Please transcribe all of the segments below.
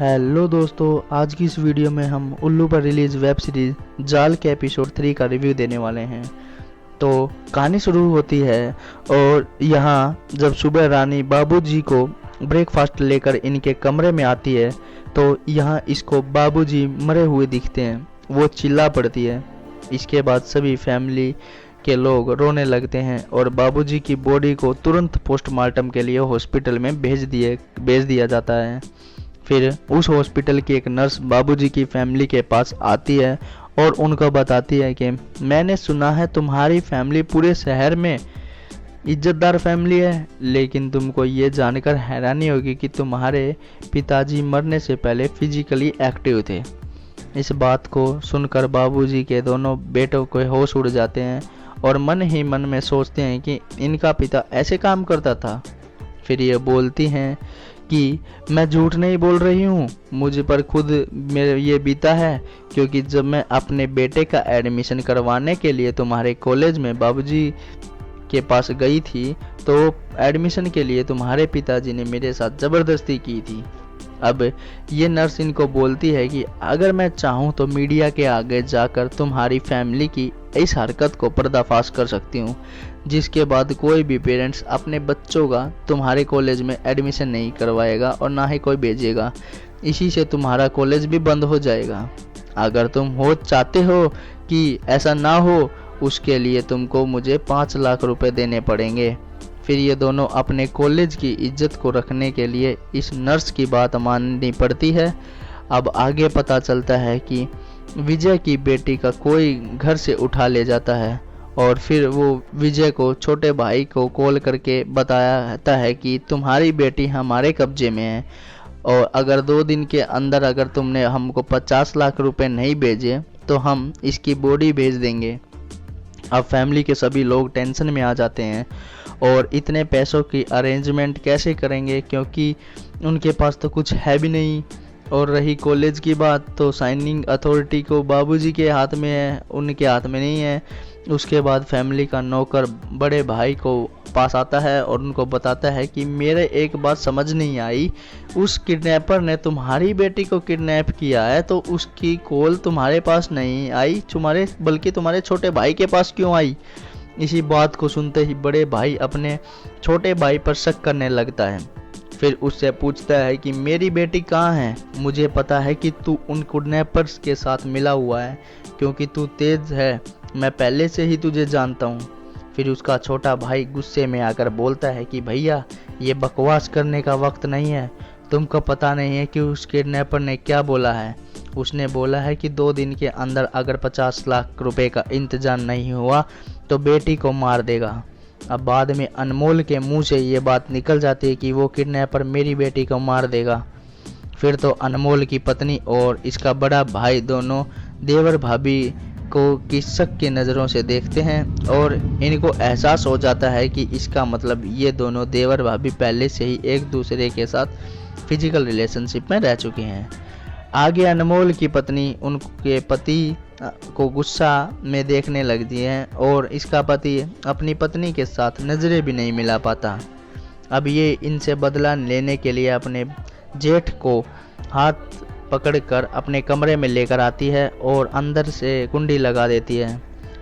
Hello दोस्तों, आज की इस वीडियो में हम उल्लू पर रिलीज वेब सीरीज जाल के एपिसोड 3 का रिव्यू देने वाले हैं। तो कहानी शुरू होती है और यहाँ जब सुबह रानी बाबूजी को ब्रेकफास्ट लेकर इनके कमरे में आती है तो यहाँ इसको बाबूजी मरे हुए दिखते हैं। वो चिल्ला पड़ती है। इसके बाद सभी फैमिली के लोग रोने लगते हैं और बाबूजी की बॉडी को तुरंत पोस्टमार्टम के लिए हॉस्पिटल में भेज दिया जाता है। फिर उस हॉस्पिटल की एक नर्स बाबूजी की फैमिली के पास आती है और उनको बताती है कि मैंने सुना है तुम्हारी फैमिली पूरे शहर में इज्जतदार फैमिली है, लेकिन तुमको ये जानकर हैरानी होगी कि तुम्हारे पिताजी मरने से पहले फिजिकली एक्टिव थे। इस बात को सुनकर बाबूजी के दोनों बेटों के होश उड़ जाते हैं और मन ही मन में सोचते हैं कि इनका पिता ऐसे काम करता था। फिर ये बोलती हैं कि मैं झूठ नहीं बोल रही हूँ, मुझे पर खुद मेरे ये बीता है, क्योंकि जब मैं अपने बेटे का एडमिशन करवाने के लिए तुम्हारे कॉलेज में बाबूजी के पास गई थी तो एडमिशन के लिए तुम्हारे पिताजी ने मेरे साथ ज़बरदस्ती की थी। अब ये नर्स इनको बोलती है कि अगर मैं चाहूँ तो मीडिया के आगे जाकर तुम्हारी फैमिली की इस हरकत को पर्दाफाश कर सकती हूँ, जिसके बाद कोई भी पेरेंट्स अपने बच्चों का तुम्हारे कॉलेज में एडमिशन नहीं करवाएगा और ना ही कोई भेजेगा। इसी से तुम्हारा कॉलेज भी बंद हो जाएगा। अगर तुम चाहते हो कि ऐसा ना हो, उसके लिए तुमको मुझे 5 लाख रुपए देने पड़ेंगे। फिर ये दोनों अपने कॉलेज की इज्जत को रखने के लिए इस नर्स की बात माननी पड़ती है। अब आगे पता चलता है कि विजय की बेटी का कोई घर से उठा ले जाता है और फिर वो विजय को छोटे भाई को कॉल करके बताता है कि तुम्हारी बेटी हमारे कब्जे में है और अगर 2 दिन के अंदर अगर तुमने हमको 50 लाख रुपए नहीं भेजे तो हम इसकी बॉडी भेज देंगे। अब फैमिली के सभी लोग टेंशन में आ जाते हैं और इतने पैसों की अरेंजमेंट कैसे करेंगे, क्योंकि उनके पास तो कुछ है भी नहीं। और रही कॉलेज की बात तो साइनिंग अथॉरिटी को बाबूजी के हाथ में है, उनके हाथ में नहीं है। उसके बाद फैमिली का नौकर बड़े भाई को पास आता है और उनको बताता है कि मेरे एक बात समझ नहीं आई, उस किडनैपर ने तुम्हारी बेटी को किडनैप किया है तो उसकी कॉल तुम्हारे पास नहीं आई, बल्कि तुम्हारे छोटे भाई के पास क्यों आई। इसी बात को सुनते ही बड़े भाई अपने छोटे भाई पर शक करने लगता है। फिर उससे पूछता है कि मेरी बेटी कहाँ है, मुझे पता है कि तू उन किडनैपर्स के साथ मिला हुआ है, क्योंकि तू तेज है, मैं पहले से ही तुझे जानता हूँ। फिर उसका छोटा भाई गुस्से में आकर बोलता है कि भैया ये बकवास करने का वक्त नहीं है, तुमको पता नहीं है कि उस किडनैपर ने क्या बोला है। उसने बोला है कि 2 दिन के अंदर अगर 50 लाख रुपए का इंतजाम नहीं हुआ तो बेटी को मार देगा। अब बाद में अनमोल के मुंह से ये बात निकल जाती है कि वो किडनैपर मेरी बेटी को मार देगा। फिर तो अनमोल की पत्नी और इसका बड़ा भाई दोनों देवर भाभी को की शक की नज़रों से देखते हैं और इनको एहसास हो जाता है कि इसका मतलब ये दोनों देवर भाभी पहले से ही एक दूसरे के साथ फिजिकल रिलेशनशिप में रह चुके हैं। आगे अनमोल की पत्नी उनके पति को गुस्सा में देखने लगती है और इसका पति अपनी पत्नी के साथ नज़रें भी नहीं मिला पाता। अब ये इनसे बदला लेने के लिए अपने जेठ को हाथ पकड़कर अपने कमरे में लेकर आती है और अंदर से कुंडी लगा देती है।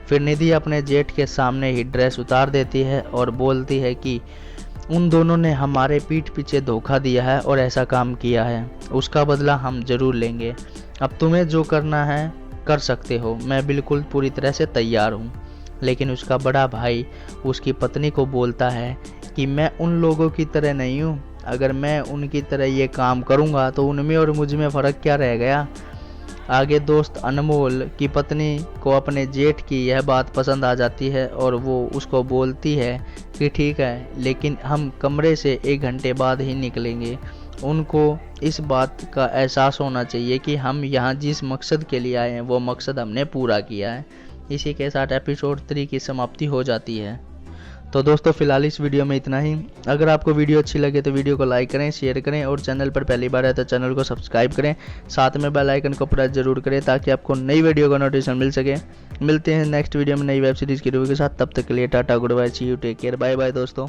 फिर निधि अपने जेठ के सामने ही ड्रेस उतार देती है और बोलती है कि उन दोनों ने हमारे पीठ पीछे धोखा दिया है और ऐसा काम किया है, उसका बदला हम जरूर लेंगे। अब तुम्हें जो करना है कर सकते हो, मैं बिल्कुल पूरी तरह से तैयार हूँ। लेकिन उसका बड़ा भाई उसकी पत्नी को बोलता है कि मैं उन लोगों की तरह नहीं हूँ, अगर मैं उनकी तरह ये काम करूँगा तो उनमें और मुझ में फ़र्क क्या रह गया। आगे दोस्त अनमोल की पत्नी को अपने जेठ की यह बात पसंद आ जाती है और वो उसको बोलती है कि ठीक है, लेकिन हम कमरे से 1 घंटे बाद ही निकलेंगे। उनको इस बात का एहसास होना चाहिए कि हम यहाँ जिस मकसद के लिए आए हैं वो मकसद हमने पूरा किया है। इसी के साथ एपिसोड 3 की समाप्ति हो जाती है। तो दोस्तों फिलहाल इस वीडियो में इतना ही। अगर आपको वीडियो अच्छी लगे तो वीडियो को लाइक करें, शेयर करें और चैनल पर पहली बार है तो चैनल को सब्सक्राइब करें। साथ में बेल आइकन को प्रेस जरूर करें ताकि आपको नई वीडियो का नोटिफिकेशन मिल सके। मिलते हैं नेक्स्ट वीडियो में नई वेब सीरीज़ की रिव्यू के साथ। तब तक के लिए tata, goodbye, see you, take care, bye bye दोस्तों।